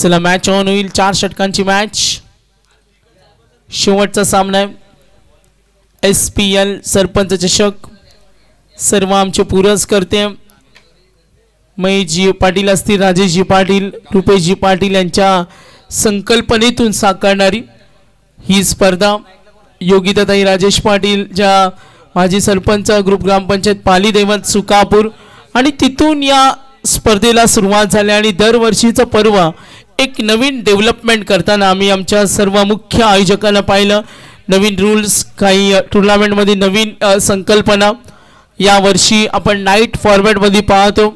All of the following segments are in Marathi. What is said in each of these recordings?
चला मॅच ऑन होईल. 4 षटकांची मॅच. शेवटचा सामना आहे. SPL सरपंच चषक. सर्व आमचे पुरस्कर्ते महेशजी पाटील असतील, राजेशजी पाटील, रुपेशजी पाटील यांच्या संकल्पनेतून साकारणारी ही स्पर्धा. योगिताताई राजेश पाटील ज्या माजी सरपंच, ग्रुप ग्रामपंचायत पाली दैवत सुकापूर, आणि तिथून या स्पर्धेला सुरुवात झाली. आणि दरवर्षीचं पर्व एक नवीन डेव्हलपमेंट करताना आम्ही आमच्या सर्व मुख्य आयोजकांना पाहिलं. नवीन रूल्स, काही टुर्नामेंटमध्ये नवीन संकल्पना. यावर्षी आपण नाईट फॉर्मॅटमध्ये पाहतो.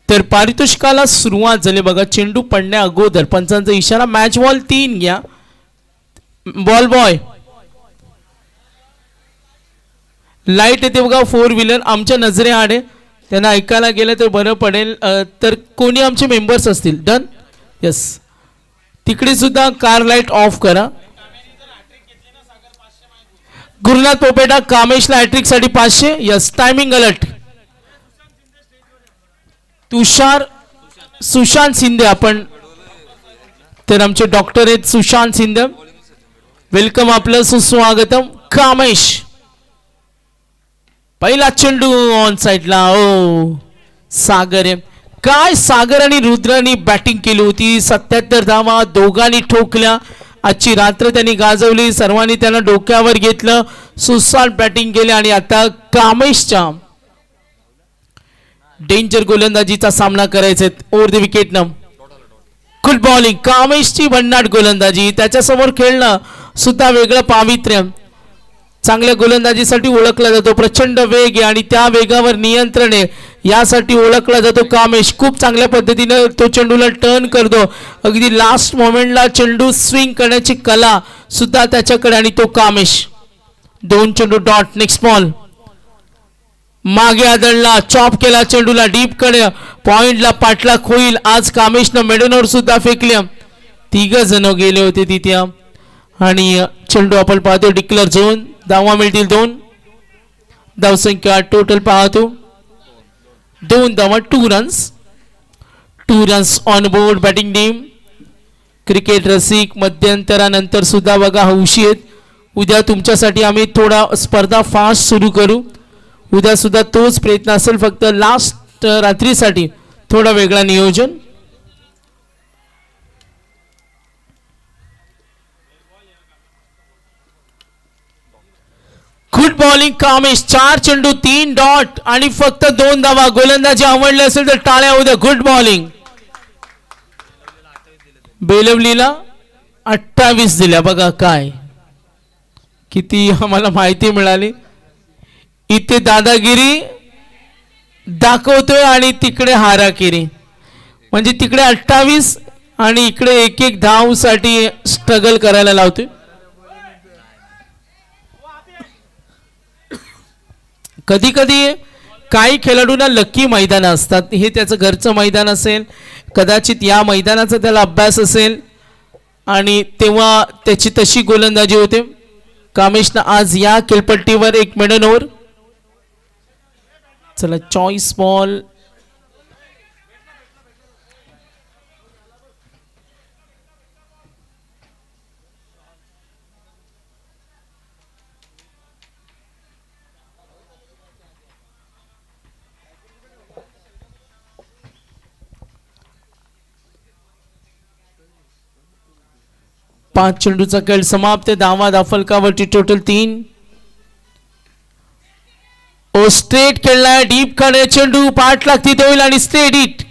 तर पारितोषिकाला सुरुवात झाली बघा. चेंडू पडण्या अगोदर पंचांचा इशारा. मॅच बॉल 3 घ्या. बॉल बॉय लाईट येते बघा. 4 व्हीलर आमच्या नजरेआड आहे, त्यांना ऐकायला गेलं तर बरं पडेल. तर कोणी आमचे मेंबर्स असतील डन. यस, तिकडे सुद्धा कार लाईट ऑफ करा. गुरुनाथ पोपेटा कामेशला हॅट्रिक साठी 500. Yes, timing alert. Sushant Shinde आपण, तर आमचे डॉक्टर आहेत सुशांत शिंदे. वेलकम, आपलं सुस्वागतम. कामेश पहिला चेंडू ऑन साइडला. ओ सागर आहे काय. सागर आणि रुद्रानी बॅटिंग केली होती. 77 धावा दोघांनी ठोकल्या. आजची रात्र त्यांनी गाजवली. सर्वांनी त्यांना डोक्यावर घेतलं. सुसाट बॅटिंग केली. आणि आता कामेशच्या डेंजर गोलंदाजीचा सामना करायचा ओव्हर द विकेटनं. Good bowling. कामेशची भन्नाट गोलंदाजी. त्याच्यासमोर खेळणं सुद्धा वेगळं पावित्र्य. चांगल्या गोलंदाजीसाठी ओळखला जातो. प्रचंड वेग आहे आणि त्या वेगावर नियंत्रण आहे यासाठी ओळखला जातो कामेश. खूप चांगल्या पद्धतीने तो चेंडूला टर्न करतो. अगदी लास्ट मोमेंटला चेंडू स्विंग करण्याची कला सुद्धा त्याच्याकडे. आणि तो कामेश 2 चेंडू डॉट. नेक्स्ट बॉल मागे आदळला. चॉप केला चेंडूला डीप कडे. पॉइंटला पाठलाग होईल. आज कामेशनं मेडनवर सुद्धा फेकल्या. 3 जण गेले होते तिथे. आणि चेंडू आपण पाहतो डिक्लेअर झोन. धावा मिळतील 2. धावसंख्या टोटल पाहतो 2 धावा. 2 runs. 2 runs on board batting team. Cricket रसिक मध्यंतरानंतर सुद्धा बघा हौशी आहेत. उद्या तुमच्यासाठी आम्ही थोडा स्पर्धा फास्ट सुरू करू. उद्या सुद्धा तोच प्रयत्न असेल, फक्त लास्ट रात्रीसाठी थोडा वेगळा नियोजन. Good bowling Kamesh. 4 चेंडू 3 डॉट आणि फक्त 2 धावा. गोलंदाजी आवडले असेल तर टाळ्या उद्या. Good bowling. बेलवलीला 28 दिल्या बघा. काय किती आम्हाला माहिती मिळाली. इथे दादागिरी दाखवतोय आणि तिकडे हारागिरी. म्हणजे तिकडे 28 आणि इकडे 1-1 धावसाठी स्ट्रगल करायला लावतोय. कधी कधी काही खेळाडूंना लकी मैदान असतात. हे त्याचं घरचं मैदान असेल, कदाचित या मैदानाचा त्याला अभ्यास असेल आणि तेव्हा त्याची तशी गोलंदाजी होते. कामेशनं आज या खेळपट्टीवर 1 मेडन ओव्हर. चला चॉईस बॉल. पाच चेंडूचा खेळ समाप्त. धावा दाफलकावरती टोटल 3. ओ स्ट्रेट खेळलाय डीप कडे. चेंडू पाठ लागती होईल आणि स्ट्रेट हिट.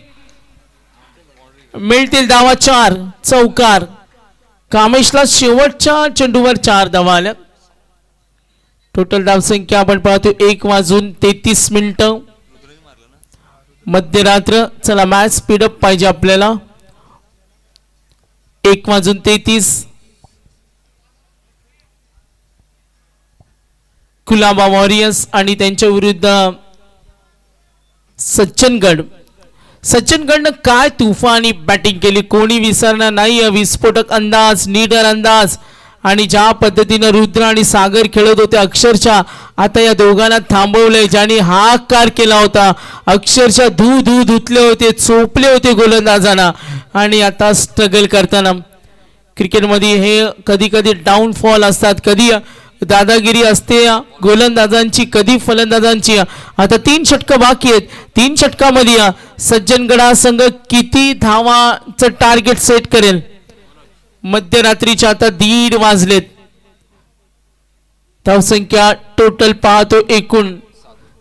मिळतील धावा 4. चौकार. कामेशला शेवटच्या चेंडूवर 4 धावा आल्या. टोटल धावसंख्या आपण पाहतो 1:33 मध्यरात्र. चला मॅच स्पीडअप पाहिजे आपल्याला. 1:33. कुलाबा वॉरियर्स आणि त्यांच्या विरुद्ध सज्जनगड. सज्जनगडनं काय तुफानी बॅटिंग केली, कोणी विसरणार नाही. विस्फोटक अंदाज, निडर अंदाज आणि ज्या पद्धतीनं रुद्र आणि सागर खेळत होते अक्षरशः आता या दोघांना थांबवलंय. ज्यांनी हाकार केला होता अक्षरशः धुतले होते, चोपले होते गोलंदाजांना. आणि आता स्ट्रगल करताना क्रिकेटमध्ये हे कधी कधी डाऊनफॉल असतात, कधी दादागिरी असते गोलंदाजांची, कधी फलंदाजांची. आता 3 षटकं बाकी आहेत. 3 षटकामध्ये सज्जनगडा संघ किती धावाचं टार्गेट सेट करेल. मध्यरात्रीच्या आता 1:30 वाजलेत. धावसंख्या टोटल पाहतो एकूण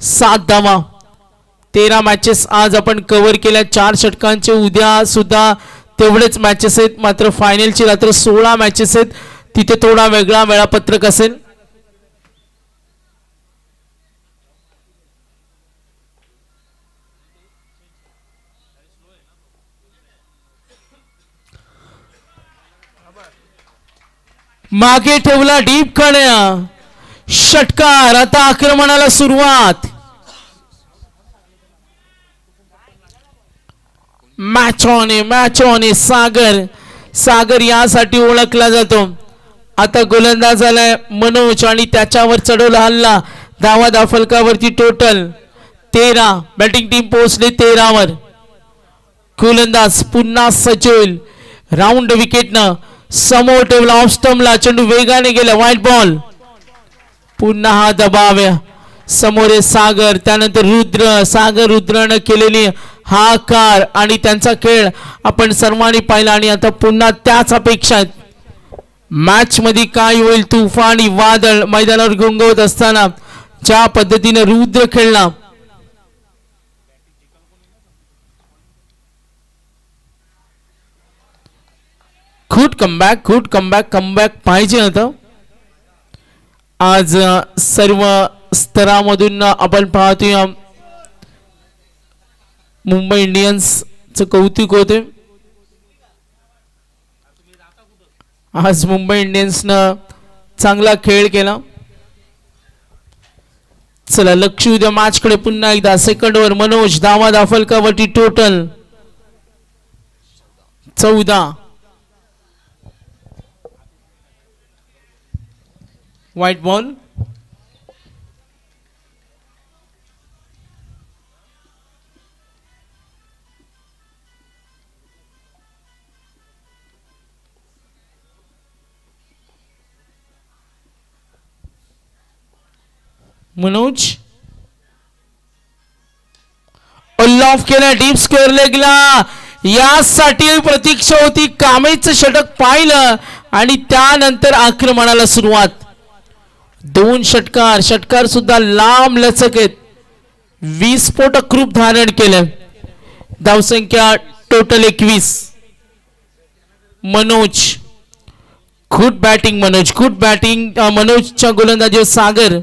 7 धावा. 13 मॅचेस आज आपण कव्हर केल्या. 4 षटकांचे उद्या सुद्धा तेवढेच मॅचेस आहेत. मात्र फायनलची रात्र 16 मॅचेस आहेत. तिथे थोडा वेगळा वेळापत्रक असेल. मागे ठेवला डीप कण्या, षटकार. आता आक्रमणाला सुरुवात. मॅच ऑन आहे. सागर यासाठी ओळखला जातो. आता गोलंदाज आलाय मनोज आणि त्याच्यावर चढवला हल्ला. धावा धाफलकावरती टोटल 13. बॅटिंग टीम पोहोचले 13 वर. गोलंदाज पुन्हा सज्ज होईल. राऊंड विकेटनं समोर ठेवला ऑफ स्टंपला. चेंडू वेगाने गेला. White ball. पुन्हा हा दबाव. समोर सागर, त्यानंतर रुद्रनं केलेली हाकार आणि त्यांचा खेळ आपण सर्वांनी पाहिला. आणि आता पुन्हा त्याच अपेक्षा आहेत. मॅच मध्ये काय होईल. तुफानी वादळ मैदानावर घोंगवत असताना ज्या पद्धतीने रुद्र खेळला, गुड कमबॅक पाहिजे होतं. आज सर्व स्तरामधून आपण पाहतोय मुंबई इंडियन्सचं कौतुक होते. आज मुंबई इंडियन्सनं चांगला खेळ केला. चला लक्ष उद्या मॅचकडे पुन्हा एकदा. Second over Manoj. धावा दाफलकावरती total 14. White ball. Manoj off केला. डीप स्क्वेअर लेगला. यासाठी प्रतीक्षा होती. कामेचं षटक पाहिलं आणि त्यानंतर आक्रमणाला सुरुवात. 2 षटकार सुद्धा लांब लचक आहेत. विस्फोटक रूप धारण केलं. धावसंख्या टोटल 21. Manoj good batting. मनोजच्या गोलंदाजीवर सागर.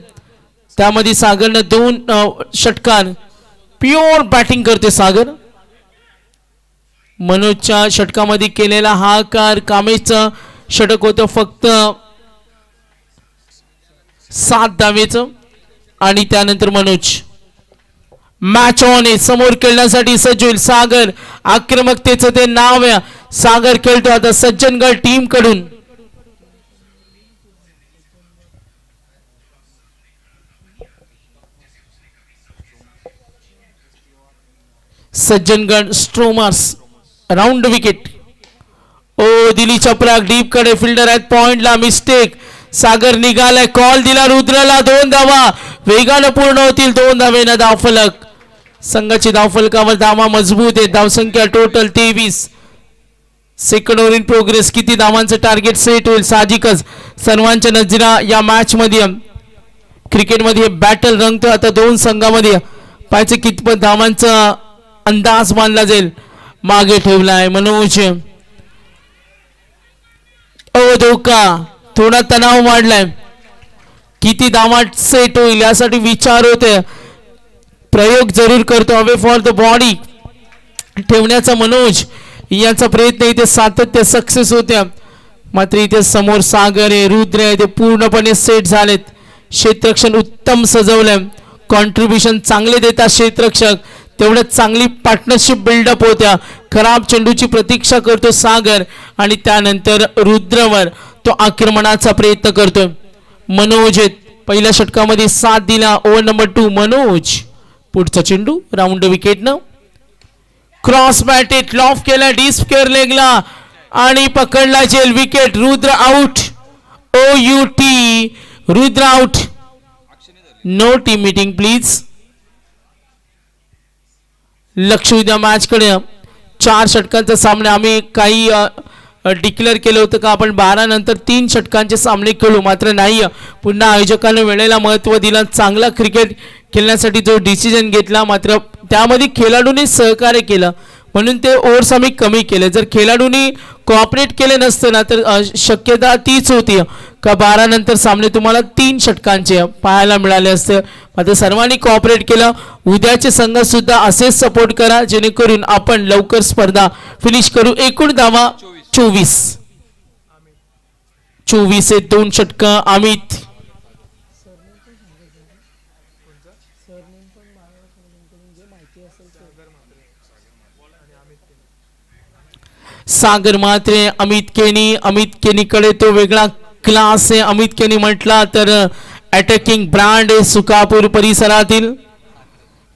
त्यामध्ये सागरनं 2 षटकार. प्युअर बॅटिंग करते सागर. मनोजच्या षटकामध्ये केलेला हाकार कामेचं षटक होतं फक्त 7 धावेचं. आणि त्यानंतर मनोज मॅच ऑन आहे. समोर खेळण्यासाठी सज्ज होईल सागर. आक्रमकतेचं ते नाव आहे. सागर खेळतो आता सज्जनगड टीम कडून. सज्जनगड स्ट्रोमर्स. Round wicket. दिली चपराक डीप कडे. फिल्डर आहेत पॉइंटला. मिस्टेक. सागर निघालाय. कॉल दिला रुद्रला. 2 धावा वेगानं पूर्ण होतील. 2 धावेनं धावफलक. संघाची धावफलकावर धावा मजबूत आहे. धावसंख्या total 23. Second over in progress. किती धावांचं टार्गेट सेट होईल. साहजिकच सर्वांच्या नजरा या मॅच मध्ये क्रिकेटमध्ये बॅटल रंगतो. आता 2 संघामध्ये पाहायचं कितपत धावांचा अंदाज मानला जाईल. मागे ठेवलाय मनोज. धोका. थोडा तणाव वाढलाय. किती धावा सेट होईल यासाठी विचार होते. प्रयोग जरूर करतो. अवे फॉर द बॉडी ठेवण्याचा मनोज यांचा प्रयत्न इथे सातत्य सक्सेस होत्या. मात्र इथे समोर सागर आहे, रुद्र आहे, ते पूर्णपणे सेट झालेत. क्षेत्ररक्षण उत्तम सजवलंय. कॉन्ट्रीब्युशन चांगले देतात क्षेत्ररक्षक. तेवढ्याच चांगली पार्टनरशिप बिल्डअप होत्या. खराब चेंडूची प्रतीक्षा करतो सागर आणि त्यानंतर रुद्रवर तो आक्रमणाचा प्रयत्न करतोय. मनोज पहिल्या षटकामध्ये 7 दिला. Over number 2 Manoj. पुढचा चेंडू राऊंड विकेटनं. क्रॉस बॅटेट लॉफ केला डीप स्क्वेअर लेगला आणि पकडला जेल. Wicket. Rudra out. OUT Rudra out. No team meeting please. लक्ष उद्या मॅच कडे. 4 षटकांचा सामना. आम्ही काही डिक्लेअर केलं होतं का आपण 12 नंतर 3 षटकांचे सामने खेळू, मात्र नाही. पुन्हा आयोजकांनी वेळेला महत्त्व दिलं. चांगला क्रिकेट खेळण्यासाठी जो डिसिजन घेतला, मात्र त्यामध्ये खेळाडूंनी सहकार्य केलं म्हणून ते ओव्हर्स आम्ही कमी केले. जर खेळाडूंनी कोऑपरेट केले नसते ना तर शक्यता तीच होती का 12 नंतर सामने तुम्हाला 3 षटकांचे पाहायला मिळाले असते. मात्र सर्वांनी कोऑपरेट केलं. उद्याचे संघ सुद्धा असेच सपोर्ट करा जेणेकरून आपण लवकर स्पर्धा फिनिश करू. एकूण धावा 24. 24 2 षटकं. अमित सागर म्हात्रे, अमित केनी. अमित केनीकडे तो वेगळा क्लास आहे. अमित केनी म्हटला तर अटॅकिंग ब्रँड आहे सुकापूर परिसरातील.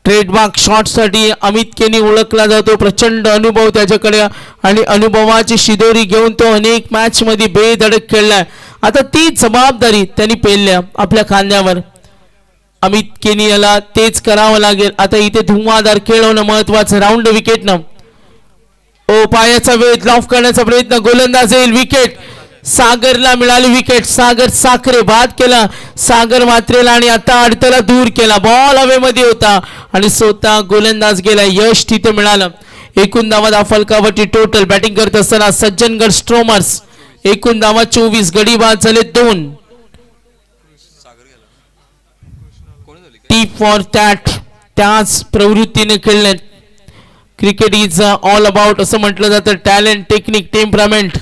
ट्रेडमार्क शॉटसाठी अमित केनी ओळखला जातो. प्रचंड अनुभव त्याच्याकडे आणि अनुभवाची शिदोरी घेऊन तो अनेक मॅच मध्ये बेधडक खेळलाय. आता ती जबाबदारी त्यांनी पेलल्या आपल्या खांद्यावर. अमित केनी याला तेच करावं लागेल. आता इथे धुवाधार खेळ होणं महत्वाचं. राऊंड विकेटनं. ओ पायाचा वेध लॉफ करण्याचा प्रयत्न. गोलंदाज येईल. विकेट. सागरला मिळाली विकेट. सागर साखरे बाद केला सागर मात्रेला आणि आता अडथळा दूर केला. बॉल हवेमध्ये होता आणि स्वतः गोलंदाज गेला. यश तिथे मिळालं. एकूण धावा फलकावरती टोटल. बॅटिंग करत असताना सज्जनगड स्ट्रोमर्स. एकूण धावा 24. गडी बाद झाले 2. टी फॉर टॅट त्याच प्रवृत्तीने खेळले. क्रिकेट इज ऑल अबाउट असं म्हटलं जातं. Talent, technique, temperament.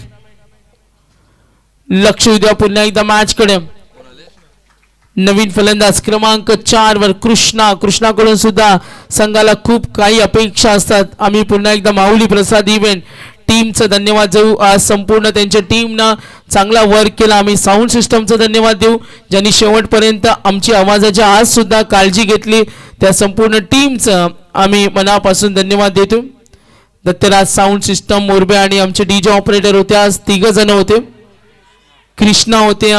लक्ष उद्या पुन्हा एकदा मॅच कडे. नवीन फलंदाज क्रमांक 4 वर कृष्णाकडून सुद्धा संघाला खूप काही अपेक्षा असतात. आम्ही पुन्हा एकदा माऊली प्रसाद इव्हेंट टीमचं धन्यवाद देऊ. आज संपूर्ण त्यांच्या टीमनं चांगला वर्क केला. आम्ही साऊंड सिस्टमचं धन्यवाद देऊ ज्यांनी शेवटपर्यंत आमची आवाजाची आज सुद्धा काळजी घेतली. त्या संपूर्ण टीमचं आम्ही मनापासून धन्यवाद देतो. दत्तराज साऊंड सिस्टम मोरबे आणि आमचे डीजे ऑपरेटर होते. आज 3 जण होते. कृष्णा होते,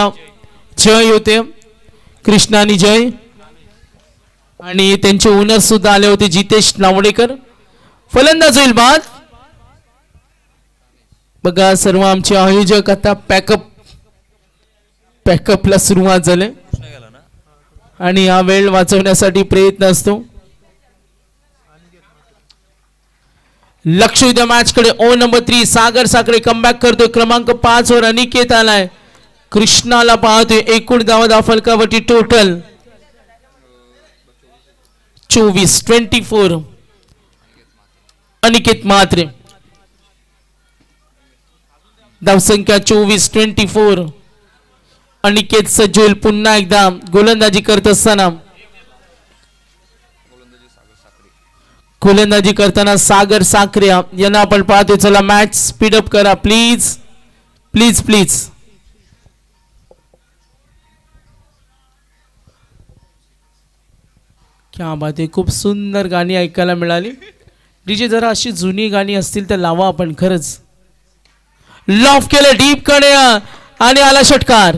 जय होते. कृष्णा आणि जय आणि त्यांचे ओनर सुद्धा आले होते जितेश नावडेकर. फलंदाज होईल बाद. बघा सर्व आमचे आयोजक आता पॅकअपला सुरुवात झाले आणि हा वेळ वाचवण्यासाठी प्रयत्न असतो. लक्ष उद्या मॅच कडे. ओ नंबर 3 सागर साखरे कमबॅक करतोय. क्रमांक 5 वर अनिकेत आलाय. कृष्णाला पाहतोय. एकूण धावा फलकावरती टोटल 24. अनिकेत म्हात्रे. धावसंख्या 24. अनिकेत सज्जूल पुन्हा एकदा गोलंदाजी करत असताना सागर साखरे यांना आपण पाहतोय. चला मॅच स्पीडअप करा प्लीज प्लीज प्लीज. क्या बात आहे. खूप सुंदर गाणी ऐकायला मिळाली. डीजे जरा अशी जुनी गाणी असतील तर लावा आपण. खरंच लॉफ केलं डीप कडे आणि आला षटकार.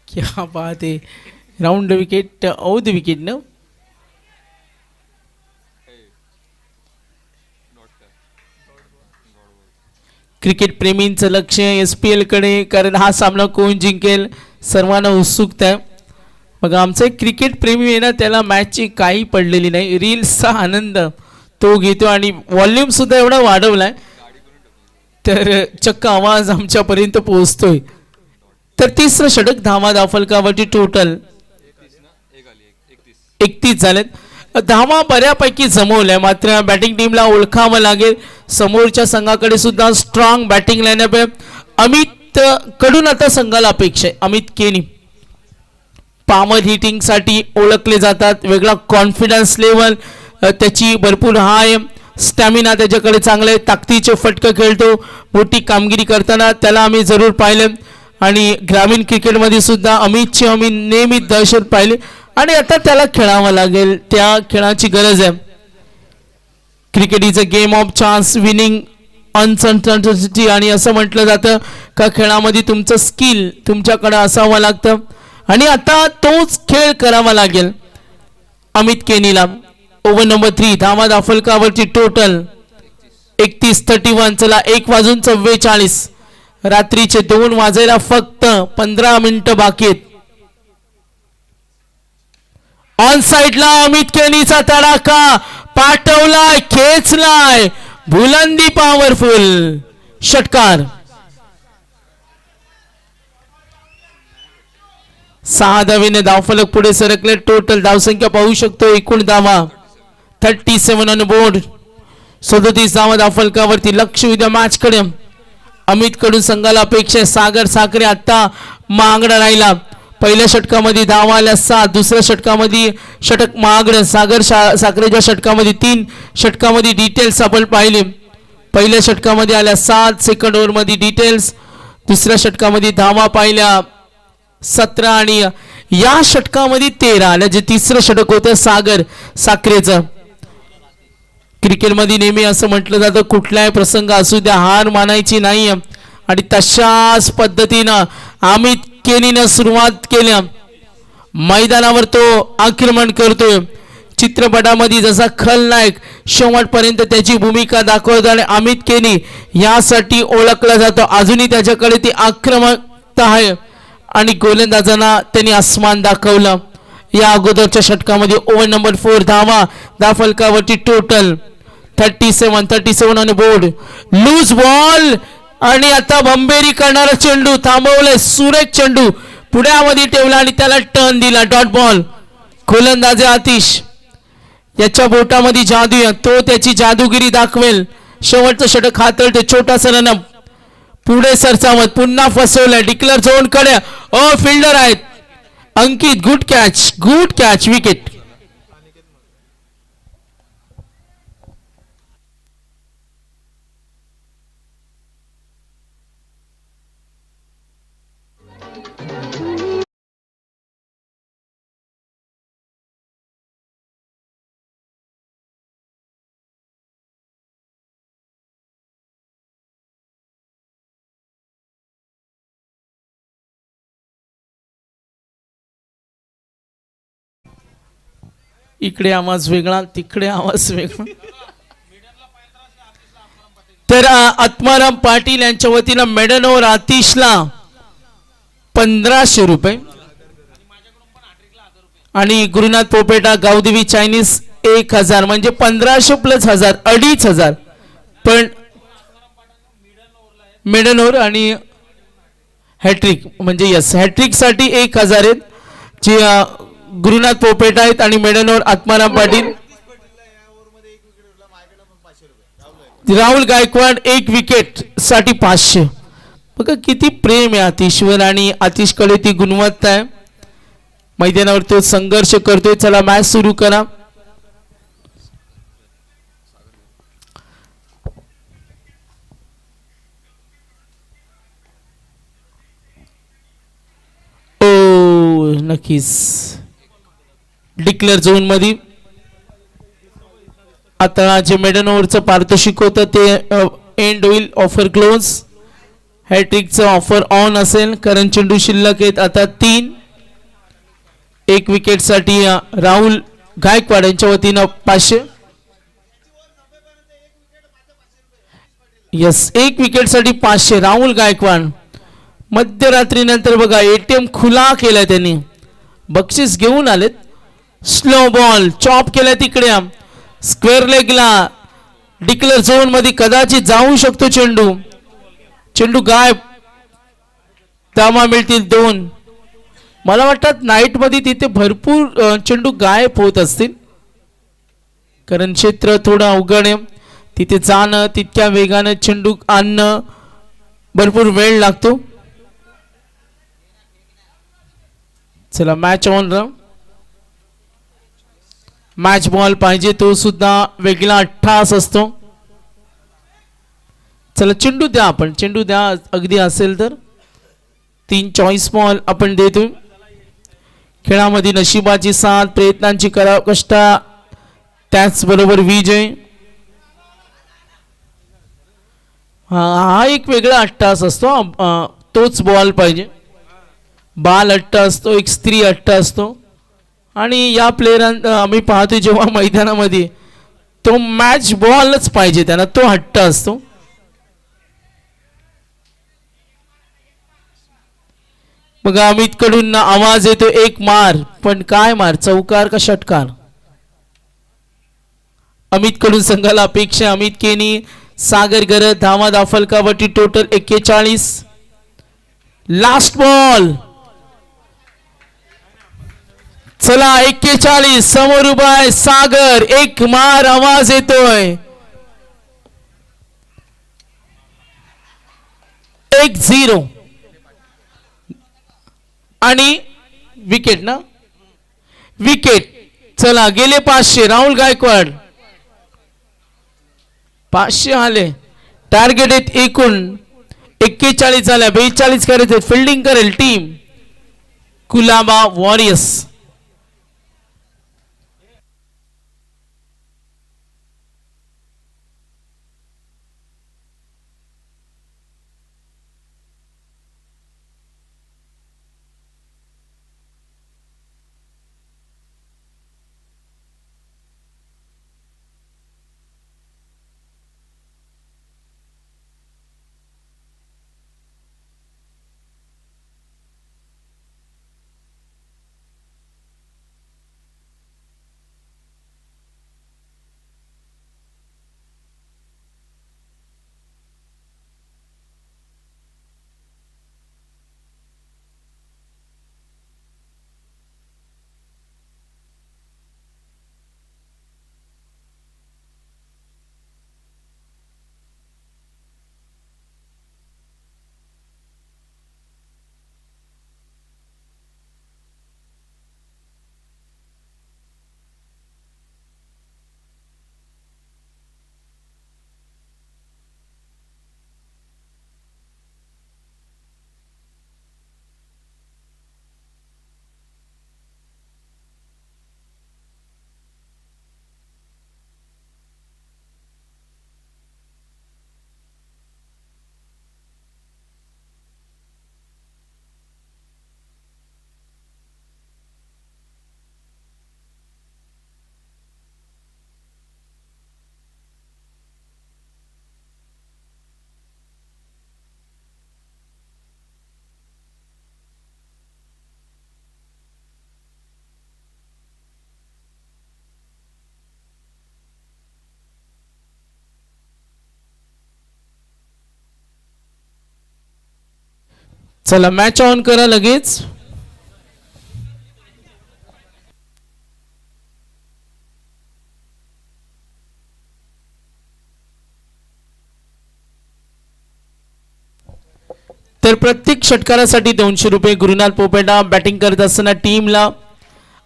क्या बात है. Round wicket. औ द विकेट न. क्रिकेट प्रेमींचं लक्ष SPL कडे, कारण हा सामना कोण जिंकेल सर्वांना उत्सुकता आहे. बघा आमचा एक क्रिकेट प्रेमी आहे ना, त्याला मॅचची काही पडलेली नाही. रील्सचा आनंद तो घेतो आणि व्हॉल्यूम सुद्धा एवढा वाढवलाय तर चक्क आवाज आमच्यापर्यंत पोहोचतोय. तर 3रं षटक. धावा फलकावरती टोटल 31 झालेत. धावा बऱ्यापैकी जमवल्या, मात्र बॅटिंग टीमला ओळखावं लागेल. समोरच्या संघाकडे सुद्धा स्ट्रॉंग बॅटिंग लाईनअप आहे. अमित कडून आता संघाला अपेक्षा आहे. अमित केनी पामर हिटिंग साठी ओळखले जातात. वेगळा कॉन्फिडन्स लेवल त्याची भरपूर हाय, स्टॅमिना त्याच्याकडे चांगला आहे, ताकदीचे फटके खेळतो. मोठी कामगिरी करताना त्याला आम्ही जरूर पाहिलं आणि ग्रामीण क्रिकेटमध्ये सुद्धा अमितची आम्ही नेहमी दहशत पाहिली आणि आता त्याला खेळावं लागेल. त्या खेळाची गरज आहे. Cricket is a game of chance winning uncertainty आणि असं म्हटलं जातं का खेळामध्ये तुमचं स्किल तुमच्याकडे असावं लागतं आणि आता तोच खेळ करावा लागेल अमित केनीला. ओव्हर नंबर 3 धावा दाफलकावरची टोटल 31-31. चला 1:44 रात्रीचे 2 वाजायला फक्त 15 मिनिटं बाकी आहेत. ऑन साइडला अमित केनीचा तडाखा पाठवलाय, खेचलाय, बुलंदी पॉवरफुल षटकार. 6 धावेने धावफलक पुढे सरकले. टोटल धावसंख्या पाहू शकतो. एकूण धावा 37 ऑन बोर्ड. 37 धावा धावफलकावरती. लक्ष उद्या मॅच कडे अमित कडून संघाला अपेक्षा. सागर साखरे आता मागणं राहिला. पहिल्या षटकामध्ये धावा आल्या 7, दुसऱ्या षटकामध्ये षटक मागणं. सागर साखरेच्या षटकामध्ये 3 षटकामध्ये डिटेल्स आपण पाहिले. पहिल्या षटकामध्ये आल्या 7, सेकंड ओव्हरमध्ये डिटेल्स. दुसऱ्या षटकामध्ये धावा पाहिल्या 17 आणि या षटकामध्ये 13 आल्या, जे तिसरं षटक होतं सागर साखरेचं. क्रिकेटमध्ये नेहमी असं म्हटलं जातं कुठलाही प्रसंग असू द्या हार मानायची नाही आणि तशाच पद्धतीनं अमित केनीनं सुरुवात केल्या. मैदानावर तो आक्रमण करतोय. चित्रपटामध्ये जसा खलनायक शेवटपर्यंत त्याची भूमिका दाखवतो आणि अमित केनी यासाठी ओळखला जातो. अजूनही त्याच्याकडे ती आक्रमकता आहे आणि गोलंदाजांना त्यांनी आसमान दाखवलं. या अगोदरच्या षटकामध्ये ओव्हर नंबर 4 धावा धावफलकावरती total 37 on board. Loose ball आणि आता भंबेरी करणारा चेंडू थांबवलाय. सुरेख चेंडू पुढ्यामध्ये ठेवला आणि त्याला टर्न दिला. Dot ball. गोलंदाज आतिश याच्या बोटामध्ये जादू आहे, तो त्याची जादूगिरी दाखवेल. शेवटचं षटक हातळते. छोटासा रनअप पुढे सरसावत पुन्हा फसवलंय. डिक्लेअर झोन कडे फिल्डर आहेत अंकित. Good catch wicket. इकडे आवाज वेगळा, तिकडे आवाज वेगळा. तर आत्माराम पाटील यांच्या वतीनं मेडन ओव्हर आतिशला 1500 रुपये आणि गुरुनाथ पोपेटा गावदेवी चायनीज 1000 म्हणजे 1500 प्लस 1000 2500. पण मेडन ओव्हर आणि हॅट्रिक म्हणजे यस हॅट्रिक साठी 1000 आहेत. जे गुरुनाथ पोपेटा आहेत आणि मेडनवर आत्माराम पाटील. राहुल गायकवाड 1 विकेट साठी 500. बघा किती प्रेम आहे आतिशवर आणि आतिशकडे ती गुणवत्ता आहे. मैदानावर तो संघर्ष करतोय. चला मॅच सुरू करा. ओ नक्कीच डिक्लेअर झोन मध्ये आता जे मेडन ओव्हरचं पारितोषिक होतं ते एंड होईल. Offer close. हॅट्रिकचं ऑफर ऑन असेल कारण चेंडू शिल्लक आहेत आता 3. 1 विकेट साठी राहुल गायकवाड यांच्या वतीनं 500. यस 1 विकेट साठी 500 राहुल गायकवाड. मध्यरात्रीनंतर बघा एटीएम खुला केलाय त्यांनी. बक्षीस घेऊन आलेत. स्लो बॉल चॉप केला तिकडे स्क्वेअर लेगला. डिक्लेअर झोन मध्ये कदाचित जाऊ शकतो चेंडू. चेंडू गायब. धावा मिळतील 2. मला वाटतं नाईट मध्ये तिथे भरपूर चेंडू गायब होत असतील. कारण क्षेत्र थोडं अवघड आहे, तिथे जाणं तितक्या वेगानं चेंडू आणणं भरपूर वेळ लागतो. चला मॅच ऑन रहा. मॅच बॉल पाहिजे तो सुद्धा वेगळा अट्टास असतो. चला चेंडू द्या, आपण चेंडू द्या अगदी असेल तर. 3 चॉईस बॉल आपण देतो. खेळामध्ये नशिबाची साथ, प्रयत्नांची करा कष्ट, त्याचबरोबर विजय. हा एक वेगळा अट्टास असतो. तोच बॉल पाहिजे. बाल अट्ट असतो, एक स्त्री अट्ट असतो. आणि या प्लेयरांना आम्ही पाहतो जेव्हा मैदानामध्ये तो मॅच बॉलच पाहिजे त्यांना, तो हट्ट असतो. बघा अमित कडून आवाज येतो, एक मार, पण काय मार, चौकार का षटकार? अमित कडून संघाला अपेक्षा. अमित केनी, सागर गरज, धावा दाफलकावटी टोटल 41. Last ball. चला 41 समोर उभा आहे सागर, एक मार, आवाज येतोय. 1-0 आणि विकेट ना, विकेट. चला गेले 500. राहुल गायकवाड 500 आले. टार्गेट आहेत एकूण 41 झाल्या. 42 करायचे. फिल्डिंग करेल टीम कुलाबा वॉरियर्स. चला मॅच ऑन करा लगेच. तर प्रत्येक षटकारासाठी 200 रुपये. गुरुनाथ पोपेटा बॅटिंग करत असताना टीमला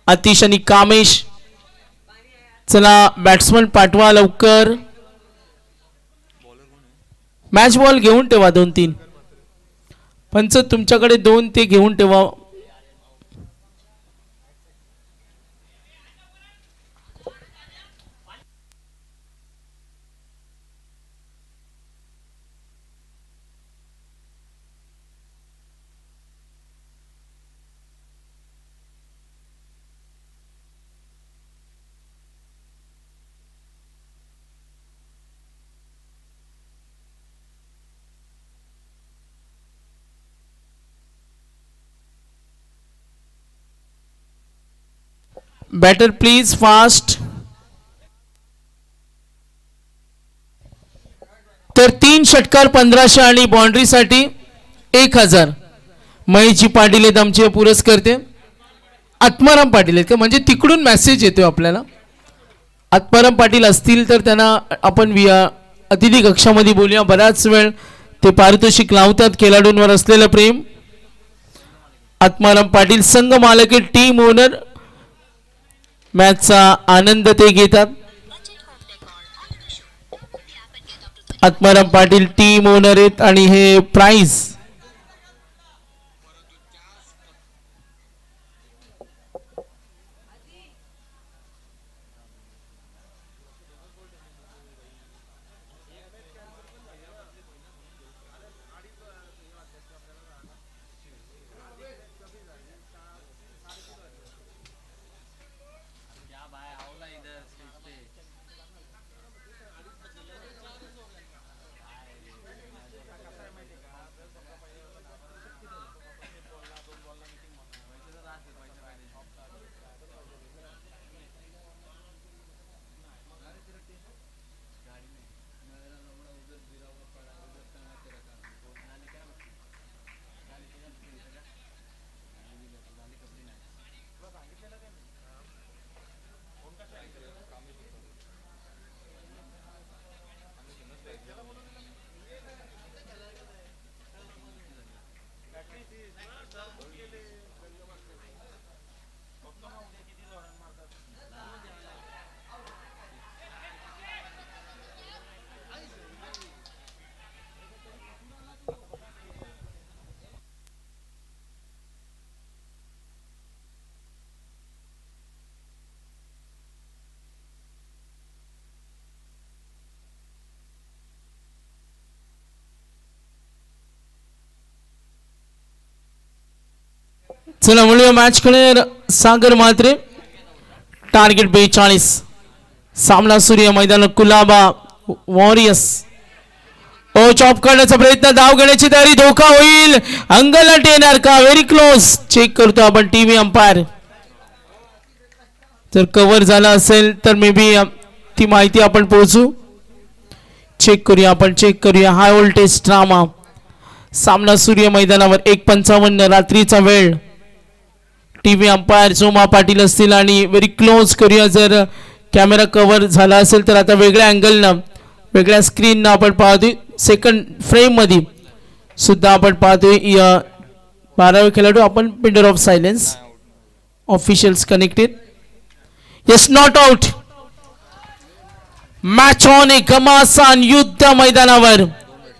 आतिश आणि कामेश. चला बॅट्समन पाठवा लवकर. मॅच बॉल घेऊन ठेवा 2-3. पंच तुमच्याकडे 2 ते घेऊन ठेवा. Batter please fast. तर 3 षटकार 1500 आणि बाउंड्री साठी 1000. महेशजी पाटील आहेत आमचे पुरस्कर्ते. आत्माराम पाटील आहेत का, म्हणजे तिकडून मेसेज येतो आपल्याला. आत्माराम पाटील असतील तर त्यांना आपण अतिथी कक्षामध्ये बोलूया. बराच वेळ ते पारितोषिक लावतात. खेळाडूंवर असलेलं प्रेम. आत्माराम पाटील संघ मालक, टीम ओनर, मॅचचा आनंद ते घेतात. आत्माराम पाटील टीम ओनर आहेत आणि हे प्राइज चला म्हणूया मॅच कडे. सागर म्हात्रे टार्गेट 42. सामना सूर्य मैदान कुलाबा वॉरियर्स. ओ चॉप करण्याचा प्रयत्न, धाव घेण्याची तयारी, धोका होईल, अंगलट येणार का? Very close. चेक करतो आपण टीव्ही अंपायर. जर कव्हर झाला असेल तर मे बी ती माहिती आपण पोहोचू. चेक करूया आपण, चेक करूया. High voltage drama. सामना सूर्य मैदानावर 1:55 रात्रीचा वेळ. टीव्ही अंपायर सोमा पाटील असतील आणि व्हेरी क्लोज करूया. जर कॅमेरा कव्हर झाला असेल तर आता वेगळ्या अँगलनं, वेगळ्या स्क्रीननं आपण पाहतोय. सेकंड फ्रेम मध्ये सुद्धा आपण पाहतोय 12वे खेळाडू. आपण पिंडर of silence. Officials connected. Yes, not out. Match on. एक घमासान युद्ध मैदानावर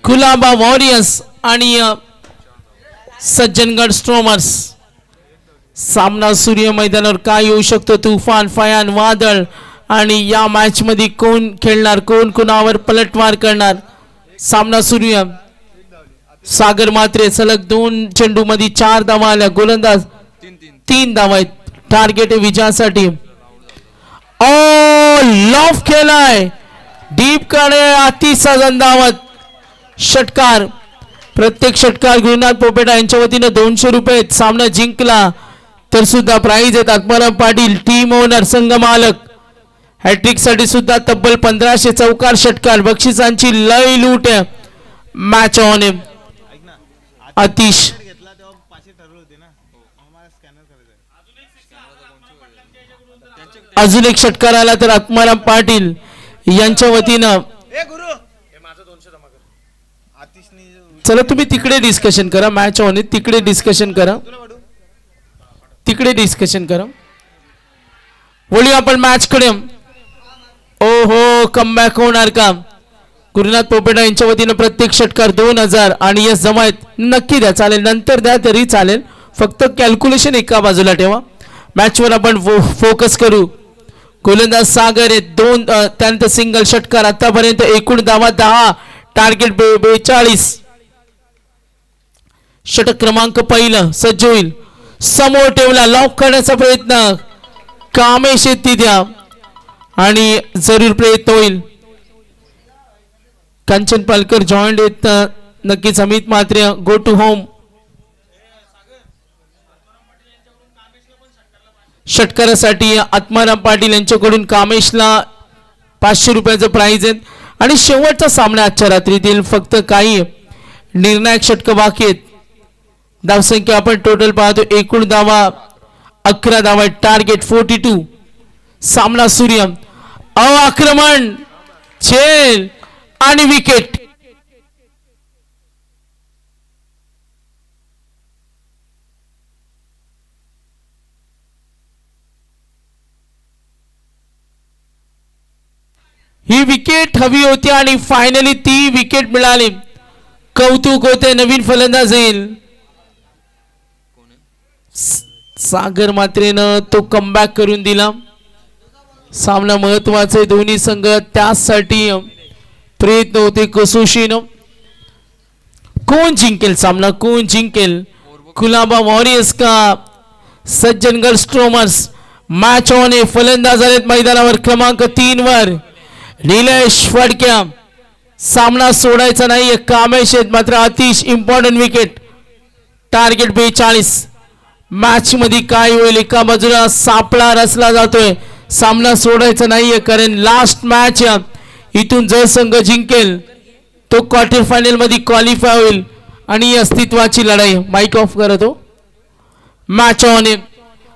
कुलाबा वॉरियर्स आणि सज्जनगड स्ट्रोमर्स. सामना सूर्य मैदानावर काय येऊ शकतो? तुफान, फयान, वादळ. आणि या मॅच मध्ये कोण खेळणार, कोण कुणावर पलटवार करणार? सामना सूर्य. सागर म्हात्रे सलग 2 चेंडू मध्ये 4 धावा आल्या. गोलंदाज 3 धावा आहेत. टार्गेट विजयासाठी. ओ लॉफ केलाय डीप कडे, अतिशय झंझावत षटकार. प्रत्येक षटकार गुरुनाथ पोपेटा यांच्या वतीने 200 रुपये. सामना जिंकला तर सुद्धा प्राइज आहेत. आत्माराम पाटील टीम ओनर, संघ मालक. हॅट्रिक साठी सुद्धा तब्बल 1500 चौकार षटकार. बक्षिसांची लय लूट. Match on. अतिश अजून एक षटकार आला तर आत्माराम पाटील यांच्या वतीनं. चला तुम्ही तिकडे डिस्कशन करा. Match on. तिकडे डिस्कशन करा, तिकडे डिस्कशन करा. बोलूया आपण मॅच कडे. ओहो, कमबॅक होणार का? गुरुनाथ पोपेटा यांच्या वतीनं प्रत्येक षटकार 2000 आणि यस जमा आहेत. नक्की द्या, चालेल, नंतर द्या तरी चालेल. फक्त कॅल्क्युलेशन एका बाजूला ठेवा. मॅचवर आपण फोकस करू. गोलंदाज सागर आहेत 2. त्यानंतर सिंगल षटकार. आतापर्यंत एकूण धावा 10. टार्गेट 42. षटक क्रमांक पहिलं सज्ज होईल. समोर ठेवला, लॉक करण्याचा प्रयत्न. कामेश येते द्या आणि जरूर प्रयत्न होईल. कंचन पालकर जॉईंट येत. नक्कीच Amit Mhatre go to home. षटकारासाठी आत्माराम पाटील यांच्याकडून कामेशला 500 रुपयाचं प्राइज आहे. आणि शेवटचा सामना आजच्या रात्रीतील. फक्त काही निर्णायक षटक बाकी आहेत. धावसंख्या आपण टोटल पाहतो. एकूण धावा 11 धावा. टार्गेट 42. सामना सूर्य. आक्रमण झेल आणि विकेट. ही विकेट हवी होती आणि फायनली ती विकेट मिळाली. कौतुक होते नवीन फलंदाज येईल सागर मात्रेनं तो कमबॅक करून दिला. सामना महत्वाचे दोन्ही संघ त्यासाठी प्रयत्न होते कसोशीनं. कोण जिंकेल सामना, कोण जिंकेल? कुलाबा वॉरियर्स का सज्जनगड स्ट्रोमर्स? मॅच ऑन आहे. फलंदाज आलेत मैदानावर क्रमांक 3 वर निलेश फडक्या. सामना सोडायचा नाहीये. कामेश आहेत मात्र अतिशय इम्पॉर्टंट विकेट. टार्गेट 42. मॅच मध्ये काय होईल? एका बाजूला सापळा रचला जातोय. सामना सोडायचा नाहीये कारण लास्ट मॅच इथून जर संघ जिंकेल तो क्वार्टर फायनल मध्ये क्वालिफाय होईल आणि अस्तित्वाची लढाई. माइक ऑफ करतो. मॅच ऑन आहे.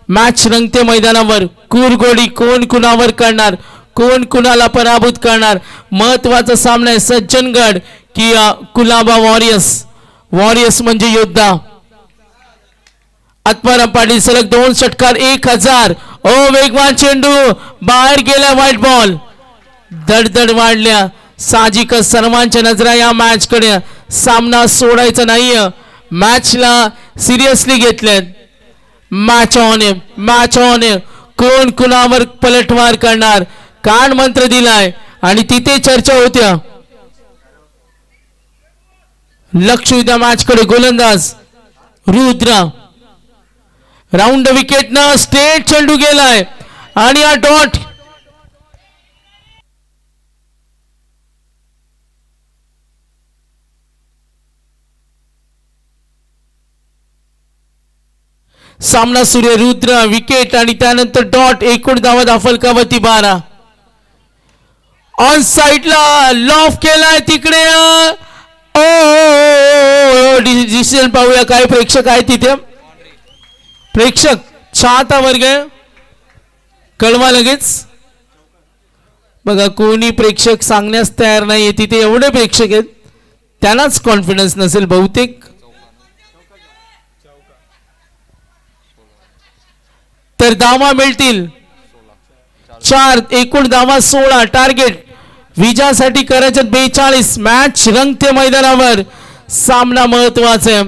मॅच रंगते मैदानावर. कुरगोडी कोण कुणावर करणार, कोण कुणाला पराभूत करणार? महत्वाचा सामना आहे. सज्जनगड की कुलाबा वॉरियर्स? वॉरियर्स म्हणजे योद्धा. आत्माराम पाटील सलग 2 षटकार 1000. ओ वेगवान चेंडू बाहेर गेला. White ball. दडदड वाढल्या. साहजिकच सर्वांच्या नजरा या मॅच कडे. सामना सोडायचा नाहीये. मॅचला सिरियसली घेतले. मॅच ऑन आहे. मॅच ऑन आहे. कोण कुणावर पलटवार करणार? कान मंत्र दिलाय आणि तिथे चर्चा होत्या. लक्ष उद्या मॅच कडे. गोलंदाज रुद्र. राऊंड विकेट न स्ट्रेट चेंडू गेलाय आणि हा डॉट. सामना सुरू. रुद्र विकेट आणि त्यानंतर डॉट. एकूण धावा दाफलकावरती 12. ऑन साइडला लॉफ केलाय तिकडे. ओ डिसिजन पाहूया. काय प्रेक्षक आहे तिथे? प्रेक्षक चाहता वर्ग कळवा लगेच. बघा कोणी प्रेक्षक सांगण्यास तयार नाहीये. तिथे एवढे प्रेक्षक आहेत त्यांनाच कॉन्फिडन्स नसेल बहुतेक. तर धावा मिळतील 4. एकूण धावा 16. टार्गेट विजयासाठी करायचे 42. मॅच रंगते मैदानावर. सामना महत्वाचा आहे.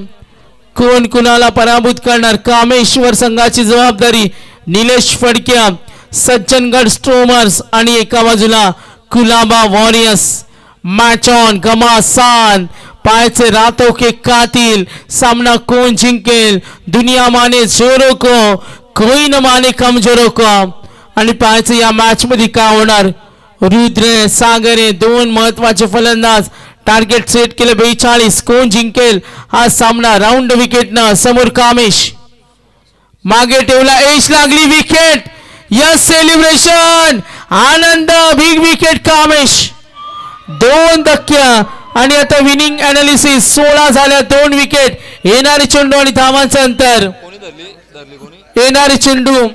कोण कुणाला पराभूत करणार? कामेश्वर संघाची जबाबदारी. निलेश फडक्या सज्जनगड स्ट्रोमर्स आणि एका बाजूला कुलाबा वॉरियर्स. Match on. घमासान पायचे रातों के कातिल. सामना कोण जिंकेल? दुनिया माने जोरों को, कोई न माने कमजोरों को. आणि पाहायचं या मॅच मध्ये काय होणार? रुद्र सागरे 2 महत्वाचे फलंदाज. टार्गेट सेट केले 42. कोण जिंकेल हा सामना? राऊंड विकेट न समोर कामेश. मागे ठेवला. एश लागली. विकेट. Yes celebration. आनंद. Big wicket Kamesh. 2 धक्क्या आणि आता विनिंग अनालिसिस. 16 झाल्या. 2 विकेट. येणारे चेंडू आणि धावांचं अंतर. येणारे चेंडू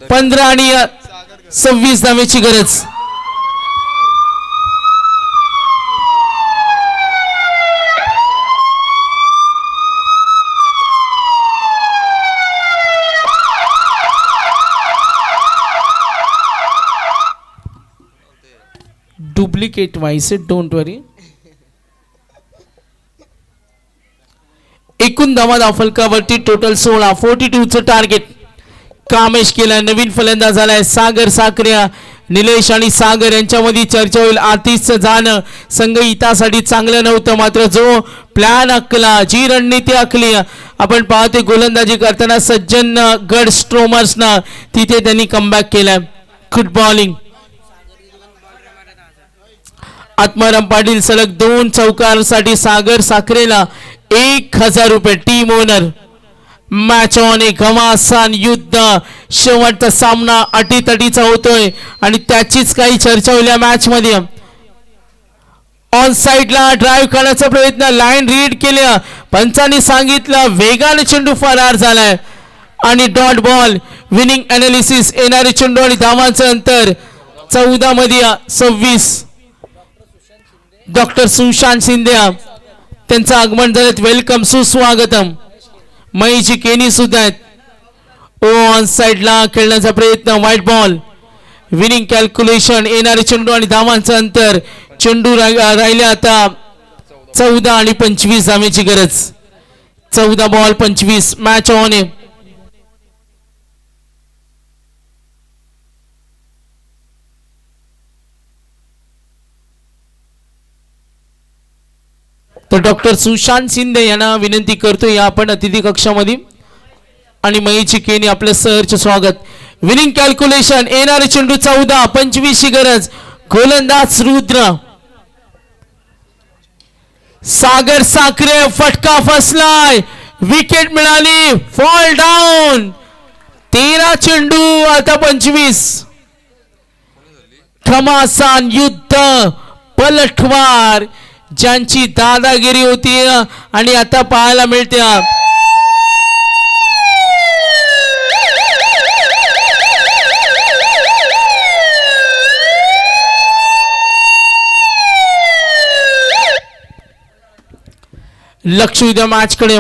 15 आणि 26 धावेची गरज. डुप्लिकेट वाइस डोंट वरी. एकूण धावा दाफलकावरती टोटल 16. 42 चं टार्गेट. कामेश केला. नवीन फलंदाज झालाय सागर साकऱ्या. निलेश आणि सागर यांच्यामध्ये चर्चा होईल. आतिशचं जाणं संघ हितासाठी चांगलं नव्हतं मात्र जो प्लॅन आखला, जी रणनीती आखली आपण पाहते गोलंदाजी करताना सज्जनगड स्ट्रोमर्सना तिथे त्यांनी कमबॅक केलाय. Good bowling. आत्माराम पाटील सलग 2 चौकारांसाठी सागर साखरेला 1000 रुपये. Team owner. Match on. एक घमासान युद्ध. शेवटचा सामना अटीतटीचा होतोय आणि त्याचीच काही चर्चा होईल या मॅच मध्ये. ऑन साइडला ड्राइव्ह करण्याचा प्रयत्न. लाईन रीड केल्या. पंचांनी सांगितलं वेगाने चेंडू फरार झालाय आणि डॉट बॉल. Winning analysis. येणारे चेंडू आणि धावांचं अंतर 14 मध्ये 26 डॉक्टर सुशांत शिंदे त्यांचं आगमन झालं. वेलकम, सुस्वागतम. महेश केनी सुद्धा आहेत. ऑन साइडला खेळण्याचा प्रयत्न, व्हाईट बॉल, विनिंग कॅल्क्युलेशन, येणारे चेंडू आणि धावांचं अंतर. चेंडू राहिले आता 14 आणि 25 धावेची गरज. 14 बॉल 25. मॅच ऑन आहे. तर डॉक्टर सुशांत शिंदे यांना विनंती करतोय आपण अतिथी कक्षामध्ये आणि महेश केनी आपलं सहर्ष स्वागत. विनिंग कॅल्क्युलेशन, येणारे चेंडू 14 25 ची गरज. गोलंदाज रुद्र. सागर साखरे फटका फसलाय, विकेट मिळाली, फॉल डाऊन. 13 चेंडू आता 25. घमासान युद्ध, पलटवार ज्यांची दादागिरी होती आणि आता पाहायला मिळते. लक्ष उद्या मॅच कडे.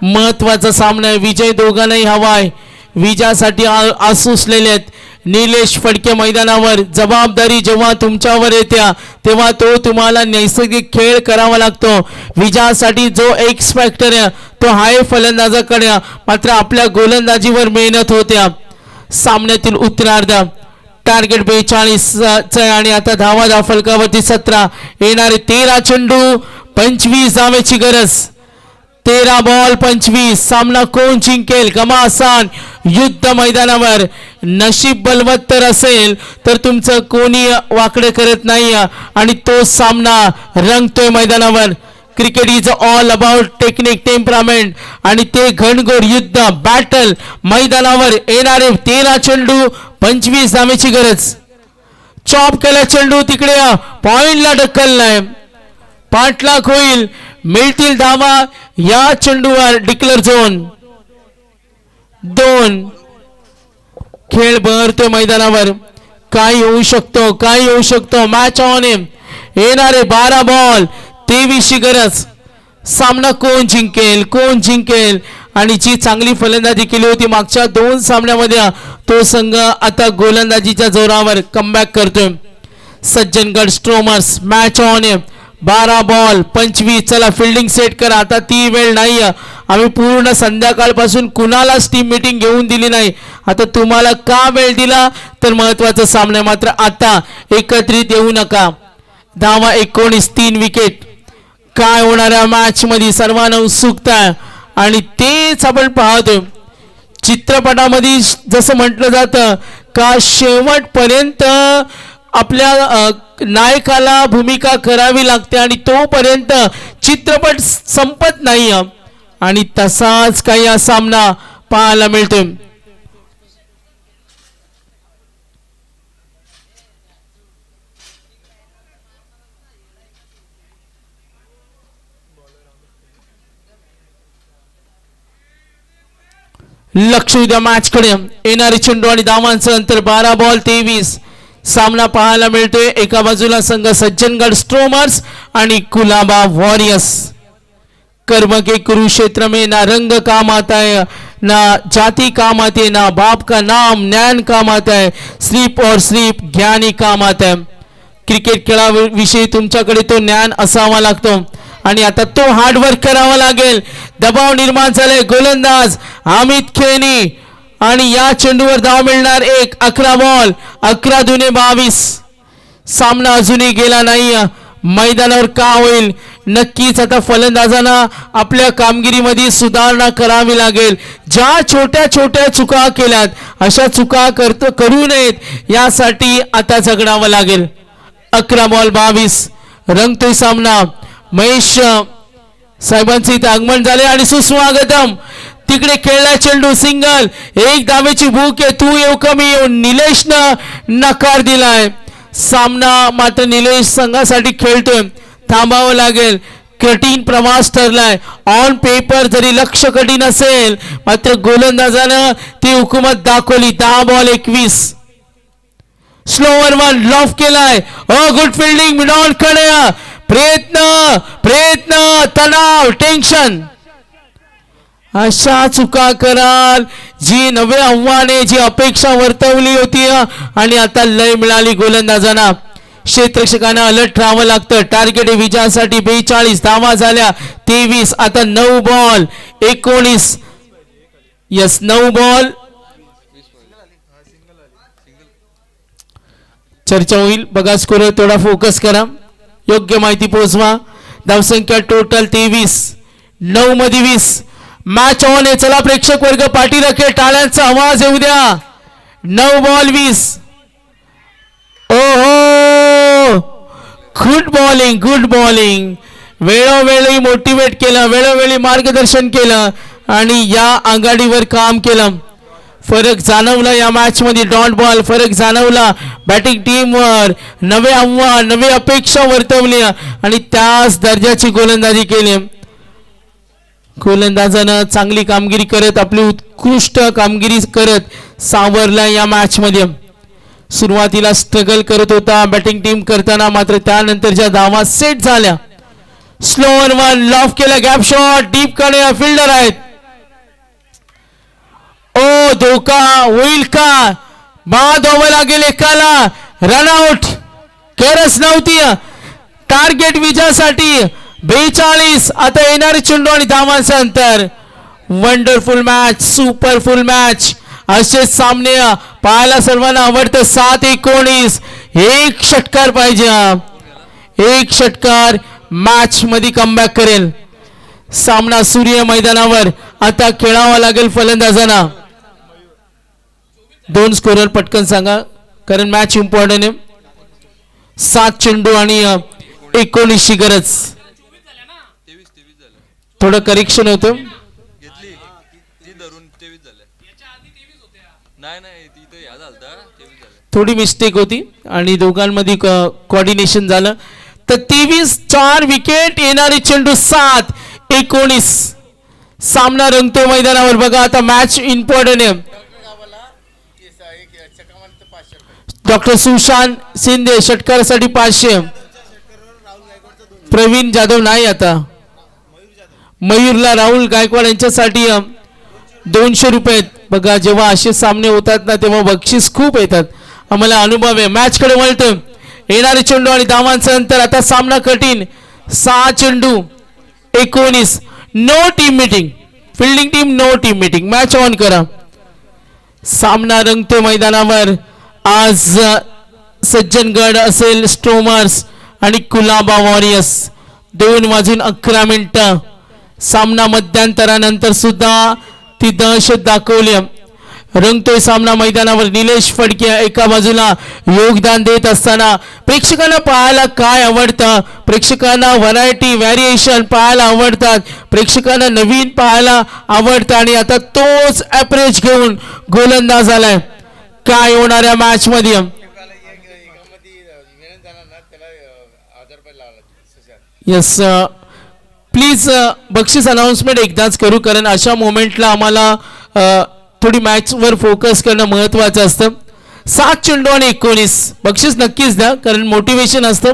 महत्वाचा सामना आहे. विजय दोघांनाही हवाय. विजयासाठी आसुसलेले आहेत. निलेश फडके मैदानावर. जबाबदारी जेव्हा तुमच्यावर येत्या तेव्हा तो तुम्हाला नैसर्गिक खेळ करावा लागतो. विजयासाठी जो एक्स फॅक्टर आहे तो हाय फलंदाजाकडे, मात्र आपल्या गोलंदाजीवर मेहनत होत्या. सामन्यातील उत्तरार्ध टार्गेट 42 आणि आता धावा फलकावरती 17. येणारे 13 चेंडू 25 धावेची गरज. 13 बॉल 25. सामना कोण जिंकेल? घमासान युद्ध मैदानावर. नशीब बलवत्तर असेल तर तुमचं कोणी वाकडे करत नाही आणि तो सामना रंगतोय मैदानावर. Cricket is all about technique, temperament आणि ते घनघोर युद्ध बॅटल मैदानावर. येणारे 13 चेंडू 25 धावेची गरज. चॉप केला चेंडू तिकडे पॉइंटला ढकललाय. पाठलाग होईल, मिळतील धावा. या चेंडूवर डिक्लेअर झोन 2. खेळ बहरतोय मैदानावर. काय होऊ शकतो, काय होऊ शकतो. मॅच ऑन आहे. येणारे 12 बॉल 23 ची गरज. सामना कोण जिंकेल, कोण जिंकेल? आणि जी चांगली फलंदाजी केली होती मागच्या 2 सामन्यामध्ये तो संघ आता गोलंदाजीच्या जोरावर कमबॅक करतोय. सज्जनगड स्ट्रोमर्स. मॅच ऑन आहे. 12 बॉल 25. चला फिल्डिंग सेट करा. आता ती वेळ नाही. आम्ही पूर्ण संध्याकाळपासून कुणालाच टीम मीटिंग घेऊन दिली नाही. आता तुम्हाला का वेळ दिला तर महत्वाचा सामना, मात्र आता एकत्रित येऊ नका. धावा 19. 3 विकेट. काय होणाऱ्या मॅच मध्ये सर्वांना उत्सुकता आहे आणि तेच आपण पाहतोय. चित्रपटामध्ये जसं म्हटलं जातं का शेवटपर्यंत आपल्या नायकाला भूमिका करावी लागते आणि तोपर्यंत चित्रपट संपत नाही. आणि तसाच काही हा सामना पाहायला मिळतोय. लक्ष उद्या मॅच कडे. येणारे चेंडू आणि धावांचं अंतर 12 बॉल 23. सामना पाहायला मिळतोय. एका बाजूला संघ सज्जनगड स्ट्रोमर्स आणि कुलाबा वॉरियर्स. कर्म के कुरुक्षेत्र में ना रंग काम आता है, ना जाति काम आती है, ना बाप का नाम ज्ञान काम आता है, सिर्फ और सिर्फ ज्ञानी काम आता है. क्रिकेट खेळाविषयी तुमच्याकडे तो ज्ञान असावा लागतो आणि आता तो हार्डवर्क करावा लागेल. दबाव निर्माण झाले. गोलंदाज अमित खेनी आणि या चेंडूवर धाव मिळणार 1. 11 बॉल 11 दुने 22. सामना अजूनही गेला नाही. मैदानावर का होईल? नक्कीच आता फलंदाजांना आपल्या कामगिरीमध्ये सुधारणा करावी लागेल. ज्या छोट्या छोट्या चुका केल्यात अशा चुका करू नयेत यासाठी आता जगडावं लागेल. 11 बॉल 22. रंगतोय सामना. महेश साहेबांचे इथे आगमन झाले आणि सुस्वागतम. तिकडे खेळला चेंडू सिंगल. 1 धावेची भूक आहे. तू येऊ कमी येऊ. निलेशनं नकार दिलाय. सामना मात्र निलेश संघासाठी खेळतोय. थांबावं लागेल. कठीण प्रवास ठरलाय. ऑन पेपर जरी लक्ष कठीण असेल मात्र गोलंदाजानं ती हुकूमत दाखवली. 10 बॉल 21. स्लोवर वन लॉफ केलाय. गुड फिल्डिंग मिड ऑन कडे. प्रयत्न तणाव टेन्शन अशा चुका कराल जी नवे आव्हाने जी अपेक्षा वर्तवली होती आणि आता लय मिळाली गोलंदाजांना. क्षेत्ररक्षकांना अलर्ट राहावं लागतं. टार्गेट विजयासाठी 42 धावा झाल्या. 23 आता 9 बॉल 19 यस 9 बॉल. चर्चा होईल बघा स्कोर थोडा फोकस करा. योग्य माहिती पोहोचवा. धावसंख्या टोटल 23 9 मध्ये 20. मॅच ऑन आहे. चला प्रेक्षक वर्ग पाठी राखे. टाळ्यांचा आवाज येऊ द्या. 9 बॉल 20. ओहो गुड बॉलिंग वेळोवेळी मोटिवेट केलं. वेळोवेळी मार्गदर्शन केलं आणि या आघाडीवर काम केलं. फरक जाणवला या मॅच मध्ये. डॉट बॉल फरक जाणवला बॅटिंग टीमवर. नवे आव्हान नवी अपेक्षा वर्तवली आणि त्याच दर्जाची गोलंदाजी केली. गोलंदाजानं चांगली कामगिरी करत आपली उत्कृष्ट कामगिरी करत सावरला या मॅच मध्ये. सुरुवातीला स्ट्रगल करत होता बॅटिंग टीम करताना, मात्र त्यानंतरच्या धावा सेट झाल्या. स्लोअर वन लॉफ केला. गॅप शॉट डीप कडे फिल्डर आहेत. ओ धोका होईल का? बाद व्हावं लागेल एकाला. रनआउट गरज नव्हती. टार्गेट विजयासाठी 42. आता येणारे चेंडू आणि धावांचं अंतर. वंडरफुल मॅच सुपरफुल मॅच असे सामने पाहायला सर्वांना आवडतं. 7-19 एक षटकार पाहिजे. एक षटकार मॅच मध्ये कमबॅक करेल. सामना सूर्य मैदानावर आता खेळावा लागेल फलंदाजांना. 2 स्कोरर पटकन सांगा कारण मॅच इम्पॉर्टंट आहे. 7 चेंडू आणि 19 ची गरज. थोडं करेक्शन होतं. थोडी मिस्टेक होती आणि दोघांमध्ये कोऑर्डिनेशन झालं. तर 23 4 विकेट. येणारे चेंडू 7-19. सामना रंगतो मैदानावर. बघा आता मॅच इम्पॉर्टंट आहे. डॉक्टर सुशांत शिंदे षटकारासाठी 500. प्रवीण जाधव नाही. आता मयूरला राहुल गायकवाड यांच्यासाठी 200 रुपये. बघा जेव्हा असे सामने होतात ना तेव्हा बक्षीस खूप येतात. आम्हाला अनुभव आहे. मॅच कडे वळतो. येणारे चेंडू आणि धावांचं अंतर. आता सामना कठीण. 6 चेंडू 19. No team meeting. Fielding team no team meeting. Match on करा. सामना रंगतो मैदानावर. आज सज्जनगड असेल स्टोमर्स आणि कुलाबा वॉरियर्स. 2:11 सामना मध्यांतरानंतर सुद्धा ती दहशत दाखवली. रंगतोय सामना मैदानावर. निलेश फडके एका बाजूला योगदान देत असताना प्रेक्षकांना पाहायला काय आवडतं? प्रेक्षकांना व्हरायटी व्हॅरिएशन पाहायला आवडतात. प्रेक्षकांना नवीन पाहायला आवडतं आणि आता तोच अप्रोच घेऊन गोलंदाज आलाय. काय होणाऱ्या मॅच मध्ये? यस प्लीज बक्षीस अनाउन्समेंट एकदाच करू कारण अशा मोमेंटला आम्हाला थोडी मॅच वर फोकस करणं महत्वाचं असतं. 7 चेंडू आणि 19 बक्षीस नक्कीच द्या कारण मोटिवेशन असतं.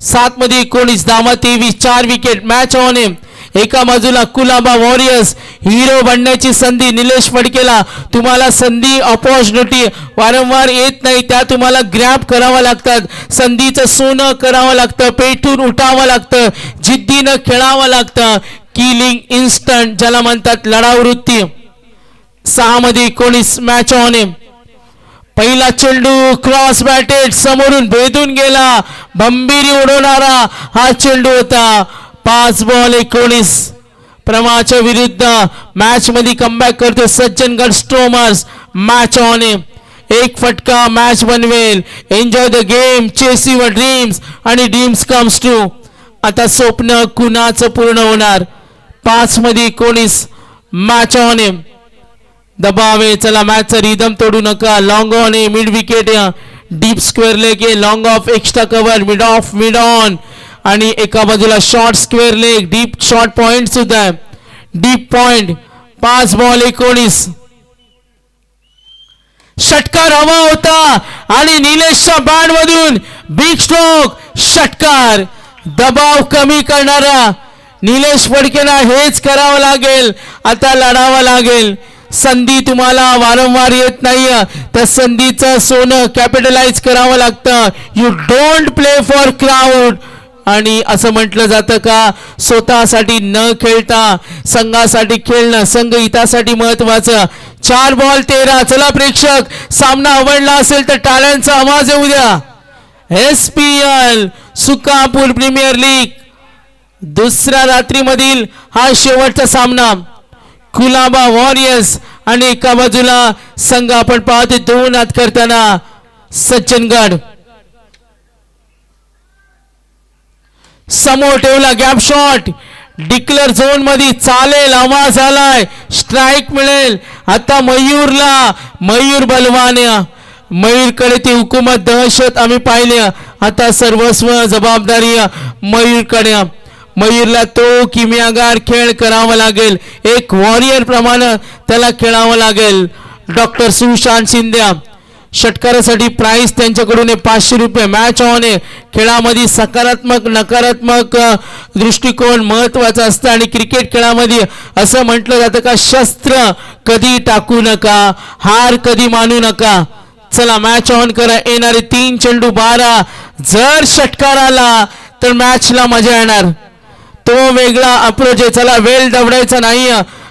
7 मध्ये 19 धावा 23 4 विकेट. मॅच ऑन आहे. एका बाजूला कुलाबा वॉरियर्स हिरो बनण्याची संधी. निलेश फडकेला तुम्हाला संधी अपॉर्च्युनिटी वारंवार येत नाही. त्या तुम्हाला ग्रॅब करावं लागतात. संधीचं सोनं करावं लागतं. पेटून उठावं लागतं. जिद्दीनं खेळावं लागतं. किलिंग इन्स्टंट ज्याला म्हणतात लढाऊ वृत्ती. 6 मध्ये 19 मॅच ऑन आहे. पहिला चेंडू क्रॉस बॅटेड समोरून भेदून गेला. भंबीरी उडवणारा हा चेंडू होता. 5 बॉल 19 प्रमाच्या विरुद्ध मॅच मध्ये कमबॅक करतो सज्जनगड स्टोमर्स. मॅच ऑन आहे. एक फटका मॅच बनवेल. Enjoy the game chase your dreams आणि ड्रीम्स कम्स ट्रू. आता स्वप्न कुणाचं पूर्ण होणार? 5 मध्ये 19 मॅच ऑन आहे. दबाव आहे. चला मॅचचा रिदम तोडू नका. लॉंग ऑन आहे. Mid wicket deep square leg आहे. Long off extra cover mid off mid on आणि एका बाजूला short square leg deep short point सुद्धा आहे. Deep point. 5 बॉल 19 षटकार हवा होता आणि निलेशच्या बॅट मधून बिग स्ट्रोक षटकार. दबाव कमी करणारा निलेश फडकेंना हेच करावं लागेल. आता लढावं लागेल. संधी तुम्हाला वारंवार येत नाही, त्या संधीचं सोनं कॅपिटलाइज करावं लागतं. You don't play for crowd. आणि असं म्हटलं जातं का स्वतःसाठी न खेळता संघासाठी खेळणं संघ हितासाठी महत्वाचं. 4 बॉल 13. चला प्रेक्षक, सामना आवडला असेल तर टाळ्यांचा आवाज येऊ द्या. SPL सुकापूर प्रीमियर लीग दुसऱ्या रात्रीमधील हा शेवटचा सामना. कुलाबा वॉरियर्स आणि एका बाजूला संघ आपण पाहतो 2 हात करताना सज्जनगड. समोर ठेवला गॅप शॉट डिक्लेअर झोन मध्ये चालेल. आवाज आलाय, स्ट्राइक मिळेल. आता मयूर बलवान, मयूरकडे ती हुकूमत दहशत आम्ही पाहिले. आता सर्वस्व जबाबदारी मयूरकडे. मयूरला तो किमयागार खेळ करावा लागेल. एक वॉरियर प्रमाणे त्याला खेळावं लागेल. डॉक्टर सुशांत शिंदे षटकारासाठी प्राइस त्यांच्याकडून 500 रुपये. मॅच ऑन आहे. खेळामध्ये सकारात्मक नकारात्मक दृष्टिकोन महत्वाचा असतं आणि क्रिकेट खेळामध्ये असं म्हटलं जातं का शस्त्र कधी टाकू नका, हार कधी मानू नका. चला मॅच ऑन करा. येणारे 3 चेंडू 12. जर षटकार आला तर मॅचला मजा येणार. तो वेगळा अप्रोच आहे. चला वेळ दवडायचा नाही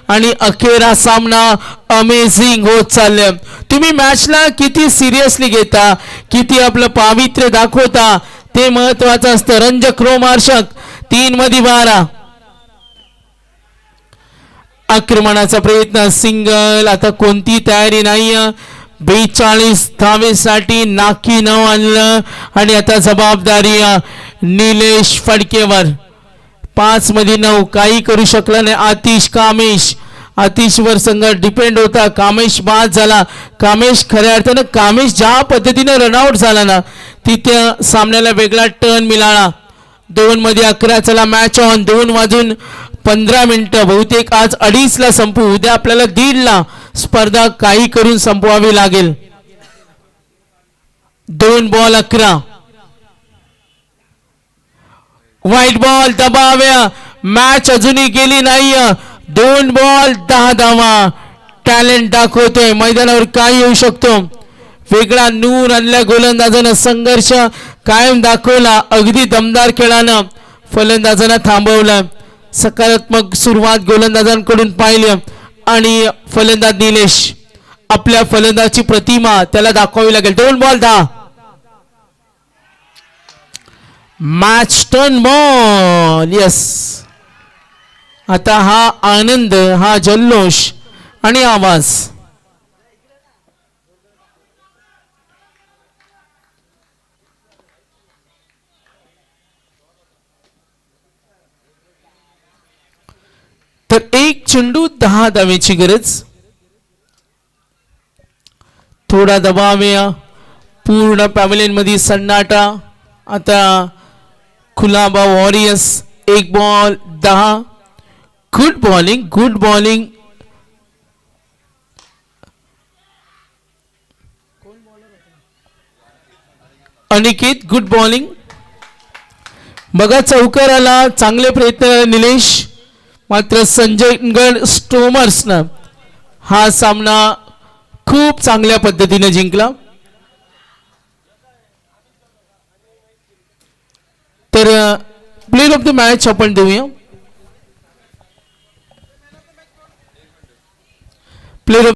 आणि अखेर हा सामना अमेझिंग होत चालले. तुम्ही मॅचला किती सिरियसली घेता, किती आपलं पावित्र्य दाखवता ते महत्वाचं असतं. रंजक रोमार्शक 3 मध्ये 12. आक्रमणाचा प्रयत्न सिंगल. आता कोणती तयारी नाही. 42 धावेसाठी नाकी न आणलं आणि आता जबाबदारी निलेश फडकेवर. 5 मध्ये 9. काही करू शकला नाही. आतिशवर संघ डिपेंड होता. कामेश बाद झाला. कामेश खऱ्या अर्थानं कामेश ज्या पद्धतीने रनआउट झाला ना तिथे सामन्याला वेगळा टर्न मिळाला. 2 मध्ये 11. चला मॅच ऑन. 2 वाजून 15 मिनिटं. बहुतेक आज 2:30 ला संपू. उद्या आपल्याला 1:30 ला स्पर्धा काही करून संपवावी लागेल. 2 बॉल 11. व्हाईट बॉल दबाव्या. मॅच अजूनही गेली नाही. 2 बॉल 10 धावा. टॅलेंट दाखवतोय. मैदानावर काय येऊ शकतो. वेगळा नूर आणल्या गोलंदाजानं. संघर्ष कायम दाखवला. अगदी दमदार खेळानं फलंदाजांना थांबवलं. सकारात्मक सुरुवात गोलंदाजांकडून पाहिली आणि फलंदाज निलेश आपल्या फलंदाची प्रतिमा त्याला दाखवावी लागेल. 2 ball 10. Match turn ball. Yes. आता हा आनंद, हा जल्लोष आणि आवाज. तर 1 चेंडू 10 धावेची गरज. थोडा दबाव. पूर्ण पॅव्हलियन मध्ये सन्नाटा. आता Colaba warriors 1 ball 10. Good bowling. Aniket good bowling. बघा चौकाराला चांगले प्रयत्न निलेश. मात्र संजयगड स्टोमर्सनं हा सामना खूप चांगल्या पद्धतीने जिंकला. तर प्लेयर ऑफ द मॅच आपण देऊया. प्लेयर